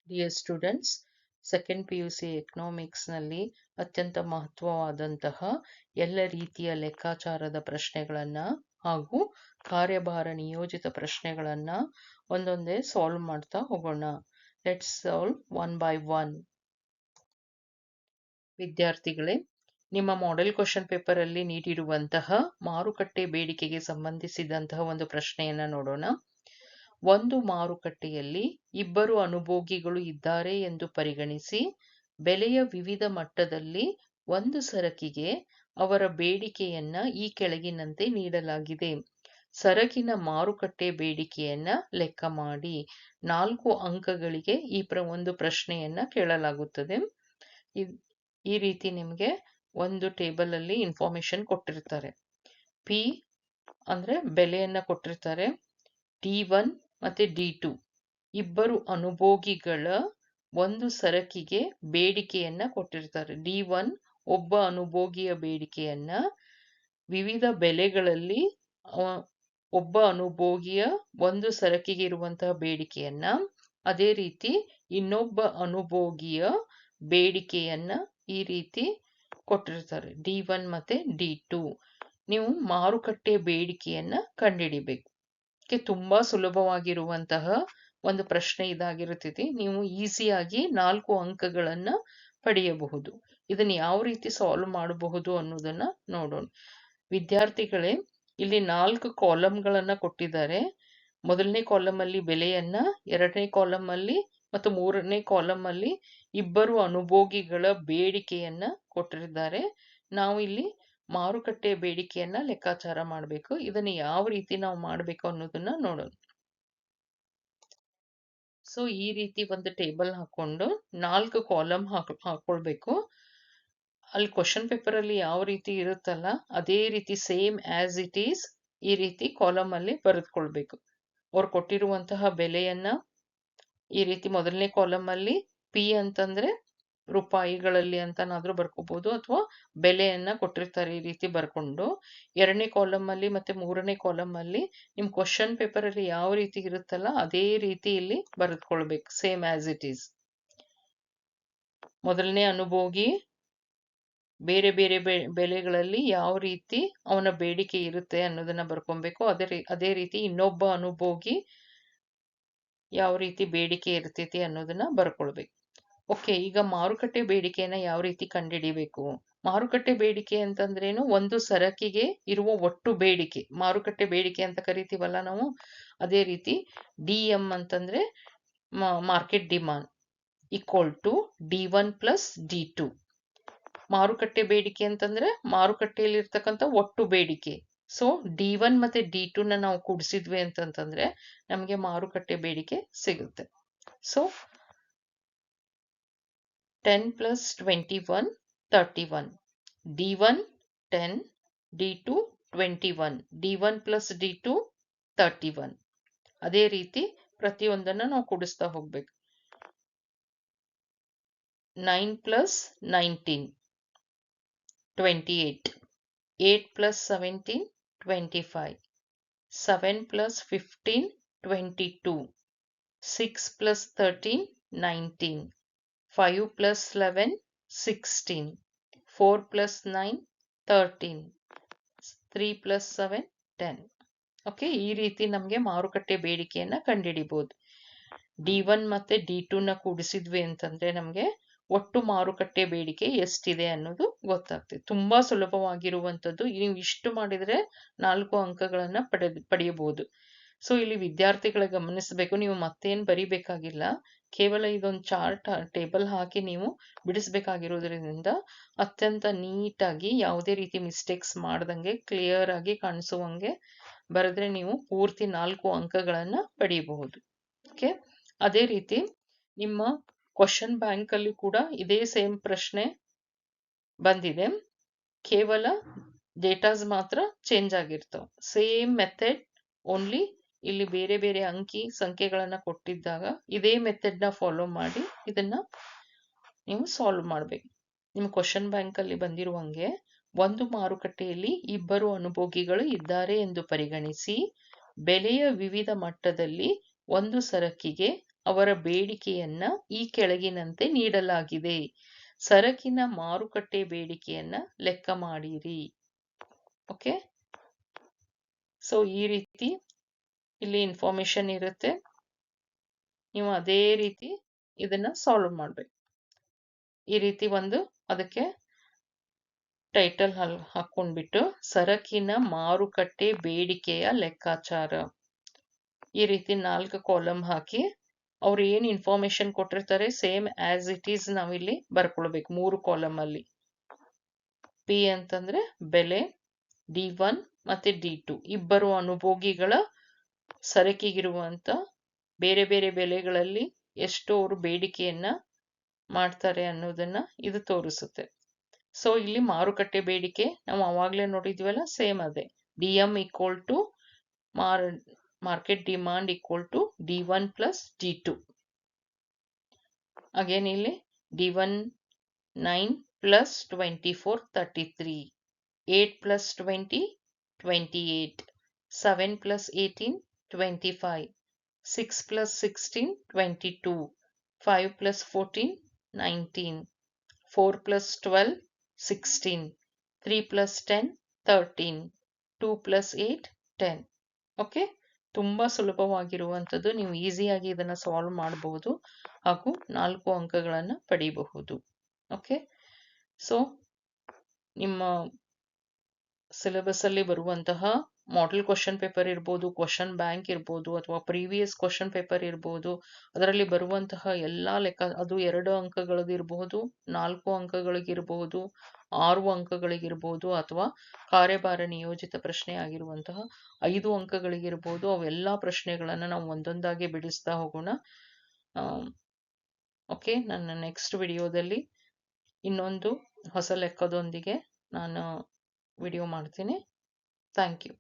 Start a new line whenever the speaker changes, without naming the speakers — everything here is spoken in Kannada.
ಡಿಯರ್ ಸ್ಟೂಡೆಂಟ್ಸ್, ಸೆಕೆಂಡ್ PUC ಎಕನಾಮಿಕ್ಸ್ನಲ್ಲಿ ಅತ್ಯಂತ ಮಹತ್ವವಾದಂತಹ ಎಲ್ಲ ರೀತಿಯ ಲೆಕ್ಕಾಚಾರದ ಪ್ರಶ್ನೆಗಳನ್ನು ಹಾಗೂ ಕಾರ್ಯಭಾರ ನಿಯೋಜಿತ ಪ್ರಶ್ನೆಗಳನ್ನು ಒಂದೊಂದೇ ಸಾಲ್ವ್ ಮಾಡ್ತಾ ಹೋಗೋಣ. Let's solve one by one. ವಿದ್ಯಾರ್ಥಿಗಳೇ, ನಿಮ್ಮ ಮಾಡೆಲ್ ಕ್ವಶನ್ ಪೇಪರ್ ಅಲ್ಲಿ ನೀಡಿರುವಂತಹ ಮಾರುಕಟ್ಟೆ ಬೇಡಿಕೆಗೆ ಸಂಬಂಧಿಸಿದಂತಹ ಒಂದು ಪ್ರಶ್ನೆಯನ್ನ ನೋಡೋಣ. ಒಂದು ಮಾರುಕಟ್ಟೆಯಲ್ಲಿ ಇಬ್ಬರು ಅನುಭೋಗಿಗಳು ಇದ್ದಾರೆ ಎಂದು ಪರಿಗಣಿಸಿ ಬೆಲೆಯ ವಿವಿಧ ಮಟ್ಟದಲ್ಲಿ ಒಂದು ಸರಕಿಗೆ ಅವರ ಬೇಡಿಕೆಯನ್ನ ಈ ಕೆಳಗಿನಂತೆ ನೀಡಲಾಗಿದೆ. ಸರಕಿನ ಮಾರುಕಟ್ಟೆ ಬೇಡಿಕೆಯನ್ನ ಲೆಕ್ಕ ಮಾಡಿ. 4 ಅಂಕಗಳಿಗೆ ಈ ಒಂದು ಪ್ರಶ್ನೆಯನ್ನ ಕೇಳಲಾಗುತ್ತದೆ. ಈ ರೀತಿ ನಿಮಗೆ ಒಂದು ಟೇಬಲ್ ಅಲ್ಲಿ ಇನ್ಫಾರ್ಮೇಶನ್ ಕೊಟ್ಟಿರ್ತಾರೆ. P ಅಂದ್ರೆ ಬೆಲೆಯನ್ನ ಕೊಟ್ಟಿರ್ತಾರೆ. D1 ಮತ್ತೆ D2 ಇಬ್ಬರು ಅನುಭೋಗಿಗಳ ಒಂದು ಸರಕಿಗೆ ಬೇಡಿಕೆಯನ್ನ ಕೊಟ್ಟಿರ್ತಾರೆ. D1 ಒಬ್ಬ ಅನುಭೋಗಿಯ ಬೇಡಿಕೆಯನ್ನ ವಿವಿಧ ಬೆಲೆಗಳಲ್ಲಿ ಒಬ್ಬ ಅನುಭೋಗಿಯ ಒಂದು ಸರಕಿಗೆ ಇರುವಂತಹ ಬೇಡಿಕೆಯನ್ನ, ಅದೇ ರೀತಿ ಇನ್ನೊಬ್ಬ ಅನುಭೋಗಿಯ ಬೇಡಿಕೆಯನ್ನ ಈ ರೀತಿ ಕೊಟ್ಟಿರ್ತಾರೆ. D1 ಮತ್ತೆ D2. ನೀವು ಮಾರುಕಟ್ಟೆ ಬೇಡಿಕೆಯನ್ನ ಕಂಡುಹಿಡಿಬೇಕು. ತುಂಬಾ ಸುಲಭವಾಗಿರುವಂತಹ ಒಂದು ಪ್ರಶ್ನೆ ಇದಾಗಿರುತ್ತದೆ. ನೀವು ಈಸಿಯಾಗಿ 4 ಅಂಕಗಳನ್ನ ಪಡೆಯಬಹುದು. ಇದನ್ನ ಯಾವ ರೀತಿ ಸಾಲ್ವ್ ಮಾಡಬಹುದು ಅನ್ನೋದನ್ನ ನೋಡೋಣ. ವಿದ್ಯಾರ್ಥಿಗಳೇ, ಇಲ್ಲಿ 4 ಕಾಲಂಗಳನ್ನ ಕೊಟ್ಟಿದ್ದಾರೆ. ಮೊದಲನೇ ಕಾಲಮ್ ಅಲ್ಲಿ ಬೆಲೆಯನ್ನ, ಎರಡನೇ ಕಾಲಮ್ ಅಲ್ಲಿ ಮತ್ತು ಮೂರನೇ ಕಾಲಮ್ ಅಲ್ಲಿ ಇಬ್ಬರು ಅನುಭೋಗಿಗಳ ಬೇಡಿಕೆಯನ್ನ ಕೊಟ್ಟಿದ್ದಾರೆ. ನಾವು ಇಲ್ಲಿ ಮಾರುಕಟ್ಟೆ ಬೇಡಿಕೆಯನ್ನ ಲೆಕ್ಕಾಚಾರ ಮಾಡಬೇಕು. ಇದನ್ನ ಯಾವ ರೀತಿ ನಾವು ಮಾಡಬೇಕು ಅನ್ನೋದನ್ನ ನೋಡೋಣ. ಸೊ ಈ ರೀತಿ ಒಂದು ಟೇಬಲ್ ಹಾಕೊಂಡು 4 ಕಾಲಮ್ ಹಾಕೊಳ್ಬೇಕು. ಅಲ್ಲಿ ಕ್ವಶನ್ ಪೇಪರ್ ಅಲ್ಲಿ ಯಾವ ರೀತಿ ಇರುತ್ತಲ್ಲ ಅದೇ ರೀತಿ ಸೇಮ್ ಆಸ್ ಇಟ್ ಈಸ್ ಈ ರೀತಿ ಕಾಲಮ್ ಅಲ್ಲಿ ಬರೆದುಕೊಳ್ಬೇಕು. ಅವ್ರು ಕೊಟ್ಟಿರುವಂತಹ ಬೆಲೆಯನ್ನ ಈ ರೀತಿ ಮೊದಲನೇ ಕಾಲಮ್ ಅಲ್ಲಿ P ಅಂತಂದ್ರೆ ರೂಪಾಯಿಗಳಲ್ಲಿ ಅಂತನಾದ್ರೂ ಬರ್ಕೋಬಹುದು, ಅಥವಾ ಬೆಲೆಯನ್ನ ಕೊಟ್ಟಿರ್ತಾರೆ ಈ ರೀತಿ ಬರ್ಕೊಂಡು. ಎರಡನೇ ಕಾಲಮ್ ಅಲ್ಲಿ ಮತ್ತೆ ಮೂರನೇ ಕಾಲಮ್ ಅಲ್ಲಿ ನಿಮ್ ಕ್ವಶನ್ ಪೇಪರ್ ಅಲ್ಲಿ ಯಾವ ರೀತಿ ಇರುತ್ತಲ್ಲ ಅದೇ ರೀತಿ ಇಲ್ಲಿ ಬರೆದುಕೊಳ್ಬೇಕು, ಸೇಮ್ ಆಸ್ ಇಟ್ ಈಸ್. ಮೊದಲನೇ ಅನುಭೋಗಿ ಬೇರೆ ಬೇರೆ ಬೆಲೆಗಳಲ್ಲಿ ಯಾವ ರೀತಿ ಅವನ ಬೇಡಿಕೆ ಇರುತ್ತೆ ಅನ್ನೋದನ್ನ ಬರ್ಕೊಬೇಕು. ಅದೇ ರೀತಿ ಇನ್ನೊಬ್ಬ ಅನುಭೋಗಿ ಯಾವ ರೀತಿ ಬೇಡಿಕೆ ಇರ್ತೈತಿ ಅನ್ನೋದನ್ನ ಬರ್ಕೊಳ್ಬೇಕು. ಓಕೆ, ಈಗ ಮಾರುಕಟ್ಟೆ ಬೇಡಿಕೆಯನ್ನ ಯಾವ ರೀತಿ ಕಂಡುಹಿಡಿಬೇಕು? ಮಾರುಕಟ್ಟೆ ಬೇಡಿಕೆ ಅಂತಂದ್ರೇನು? ಒಂದು ಸರಕಿಗೆ ಇರುವ ಒಟ್ಟು ಬೇಡಿಕೆ ಮಾರುಕಟ್ಟೆ ಬೇಡಿಕೆ ಅಂತ ಕರಿತೀವಲ್ಲ ನಾವು. ಅದೇ ರೀತಿ DM ಅಂತಂದ್ರೆ market demand equal to D1 plus D2. ಮಾರುಕಟ್ಟೆ ಬೇಡಿಕೆ ಅಂತಂದ್ರೆ ಮಾರುಕಟ್ಟೆಯಲ್ಲಿ ಇರ್ತಕ್ಕಂಥ ಒಟ್ಟು ಬೇಡಿಕೆ. ಸೊ D1 ಮತ್ತೆ D2 ನಾವು ಕೂಡಿಸಿದ್ವಿ ಅಂತಂತಂದ್ರೆ ನಮಗೆ ಮಾರುಕಟ್ಟೆ ಬೇಡಿಕೆ ಸಿಗುತ್ತೆ. So 10 plus 21 31. D1 10, D2 21. D1 plus D2 31. ಅದೇ ರೀತಿ ಪ್ರತಿಯೊಂದನ್ನ ನಾವು ಕೂಡಿಸ್ತಾ ಹೋಗ್ಬೇಕು. 9 plus 19 28. 8 plus 17 25. 7 plus 15 22. 6 plus 13 19. 5 plus 11 16. 4 plus 9 13. 3 plus 7 10. Okay, ಈ ರೀತಿ ನಮಗೆ ಮಾರುಕಟ್ಟೆ ಬೇಡಿಕೆಯನ್ನ ಕಂಡುಹಿಡಿಬಹುದು. D1 ಮತ್ತೆ D2 ನ ಕೂಡಿಸಿದ್ವಿ ಅಂತಂದ್ರೆ ನಮಗೆ ಒಟ್ಟು ಮಾರುಕಟ್ಟೆ ಬೇಡಿಕೆ ಎಷ್ಟಿದೆ ಅನ್ನೋದು ಗೊತ್ತಾಗ್ತದೆ. ತುಂಬಾ ಸುಲಭವಾಗಿರುವಂತದ್ದು. ನೀವು ಇಷ್ಟು ಮಾಡಿದ್ರೆ 4 ಅಂಕಗಳನ್ನ ಪಡೆಯಬಹುದು. ಸೊ ಇಲ್ಲಿ ವಿದ್ಯಾರ್ಥಿಗಳ ಗಮನಿಸಬೇಕು, ನೀವು ಮತ್ತೇನ್ ಬರಿಬೇಕಾಗಿಲ್ಲ. ಕೇವಲ ಇದೊಂದು ಚಾರ್ಟ್ ಟೇಬಲ್ ಹಾಕಿ ನೀವು ಬಿಡಿಸ್ಬೇಕಾಗಿರೋದ್ರಿಂದ ಅತ್ಯಂತ ನೀಟಾಗಿ ಯಾವುದೇ ರೀತಿ ಮಿಸ್ಟೇಕ್ಸ್ ಮಾಡ್ದಂಗೆ ಕ್ಲಿಯರ್ ಆಗಿ ಕಾಣಿಸುವಂಗೆ ಬರೆದ್ರೆ ನೀವು ಪೂರ್ತಿ 4 ಅಂಕಗಳನ್ನ ಪಡೆಯಬಹುದು. ಓಕೆ, ಅದೇ ರೀತಿ ನಿಮ್ಮ ಕ್ವಶನ್ ಬ್ಯಾಂಕ್ ಅಲ್ಲಿ ಕೂಡ ಇದೇ ಸೇಮ್ ಪ್ರಶ್ನೆ ಬಂದಿದೆ. ಕೇವಲ ಡೇಟಾಸ್ ಮಾತ್ರ ಚೇಂಜ್ ಆಗಿರ್ತಾವ. ಸೇಮ್ ಮೆಥಡ್, ಓನ್ಲಿ ಇಲ್ಲಿ ಬೇರೆ ಬೇರೆ ಅಂಕಿ ಸಂಖ್ಯೆಗಳನ್ನ ಕೊಟ್ಟಿದ್ದಾಗ ಇದೇ ಮೆಥಡ್ ನ ಫಾಲೋ ಮಾಡಿ ಇದನ್ನ ನೀವು ಸಾಲ್ವ್ ಮಾಡ್ಬೇಕು. ನಿಮ್ಮ ಕ್ವಶನ್ ಬ್ಯಾಂಕ್ ಅಲ್ಲಿ ಬಂದಿರುವಂಗೆ ಒಂದು ಮಾರುಕಟ್ಟೆಯಲ್ಲಿ ಇಬ್ಬರು ಅನುಭೋಗಿಗಳು ಇದ್ದಾರೆ ಎಂದು ಪರಿಗಣಿಸಿ ಬೆಲೆಯ ವಿವಿಧ ಮಟ್ಟದಲ್ಲಿ ಒಂದು ಸರಕಿಗೆ ಅವರ ಬೇಡಿಕೆಯನ್ನ ಈ ಕೆಳಗಿನಂತೆ ನೀಡಲಾಗಿದೆ. ಸರಕಿನ ಮಾರುಕಟ್ಟೆ ಬೇಡಿಕೆಯನ್ನ ಲೆಕ್ಕ ಮಾಡಿರಿ. ಓಕೆ, ಸೊ ಈ ರೀತಿ ಇಲ್ಲಿ ಇನ್ಫಾರ್ಮೇಶನ್ ಇರುತ್ತೆ. ನೀವು ಅದೇ ರೀತಿ ಇದನ್ನ ಸಾಲ್ವ್ ಮಾಡ್ಬೇಕು. ಈ ರೀತಿ ಒಂದು ಅದಕ್ಕೆ ಟೈಟಲ್ ಹಾಕೊಂಡ್ಬಿಟ್ಟು ಸರಕಿನ ಮಾರುಕಟ್ಟೆ ಬೇಡಿಕೆಯ ಲೆಕ್ಕಾಚಾರ, ಈ ರೀತಿ 4 ಕಾಲಮ್ ಹಾಕಿ ಅವ್ರು ಏನ್ ಇನ್ಫಾರ್ಮೇಶನ್ ಕೊಟ್ಟಿರ್ತಾರೆ ಸೇಮ್ ಆಸ್ ಇಟ್ ಈಸ್ ನಾವಿಲ್ಲಿ ಬರ್ಕೊಳ್ಬೇಕು 3 ಕಾಲಮ್ ಅಲ್ಲಿ. ಪಿ ಅಂತಂದ್ರೆ ಬೆಲೆ, D1 ಮತ್ತೆ D2 ಇಬ್ಬರು ಅನುಭೋಗಿಗಳ ಸರಕಿಗಿರುವಂತ ಬೇರೆ ಬೇರೆ ಬೆಲೆಗಳಲ್ಲಿ ಎಷ್ಟು ಅವರು ಬೇಡಿಕೆಯನ್ನ ಮಾಡ್ತಾರೆ ಅನ್ನೋದನ್ನ ಇದು ತೋರಿಸುತ್ತೆ. ಸೊ ಇಲ್ಲಿ ಮಾರುಕಟ್ಟೆ ಬೇಡಿಕೆ ನಾವು ಅವಾಗ್ಲೇ ನೋಡಿದ್ವಲ್ಲ, ಸೇಮ್ ಅದೇ DM equal to market demand equal to D1 plus D2. Again ಇಲ್ಲಿ D1 9 plus 24 33, 8 plus 20 28, 7 plus 18 25, 6 plus 16 22, 5 plus 14 19, 4 plus 12 16, 3 plus 10 13, 2 plus 8 10. Okay, ತುಂಬಾ ಸುಲಭವಾಗಿರುವಂಥದ್ದು. ನೀವು ಈಸಿಯಾಗಿ ಇದನ್ನ ಸಾಲ್ವ್ ಮಾಡಬಹುದು ಹಾಗೂ 4 ಅಂಕಗಳನ್ನು ಪಡೆಯಬಹುದು. ಓಕೆ, ಸೊ ನಿಮ್ಮ ಸಿಲೆಬಸ್ ಅಲ್ಲಿ ಬರುವಂತಹ ಮಾಡೆಲ್ ಕ್ವಶನ್ ಪೇಪರ್ ಇರ್ಬೋದು, ಕ್ವಶನ್ ಬ್ಯಾಂಕ್ ಇರ್ಬೋದು, ಅಥವಾ ಪ್ರೀವಿಯಸ್ ಕ್ವಶನ್ ಪೇಪರ್ ಇರ್ಬೋದು, ಅದರಲ್ಲಿ ಬರುವಂತಹ ಎಲ್ಲಾ ಲೆಕ್ಕ, ಅದು 2 ಅಂಕಗಳದಿರಬಹುದು, 4 ಅಂಕಗಳಿಗಿರಬಹುದು, 6 ಅಂಕಗಳಿಗಿರಬಹುದು, ಅಥವಾ ಕಾರ್ಯಭಾರ ನಿಯೋಜಿತ ಪ್ರಶ್ನೆ ಆಗಿರುವಂತಹ 5 ಅಂಕಗಳಿಗಿರಬಹುದು. ಅವೆಲ್ಲಾ ಪ್ರಶ್ನೆಗಳನ್ನ ನಾವು ಒಂದೊಂದಾಗಿ ಬಿಡಿಸ್ತಾ ಹೋಗೋಣ. ಓಕೆ, ನನ್ನ ನೆಕ್ಸ್ಟ್ ವಿಡಿಯೋದಲ್ಲಿ ಇನ್ನೊಂದು ಹೊಸ ಲೆಕ್ಕದೊಂದಿಗೆ ನಾನು ವಿಡಿಯೋ ಮಾಡ್ತೀನಿ. Thank you.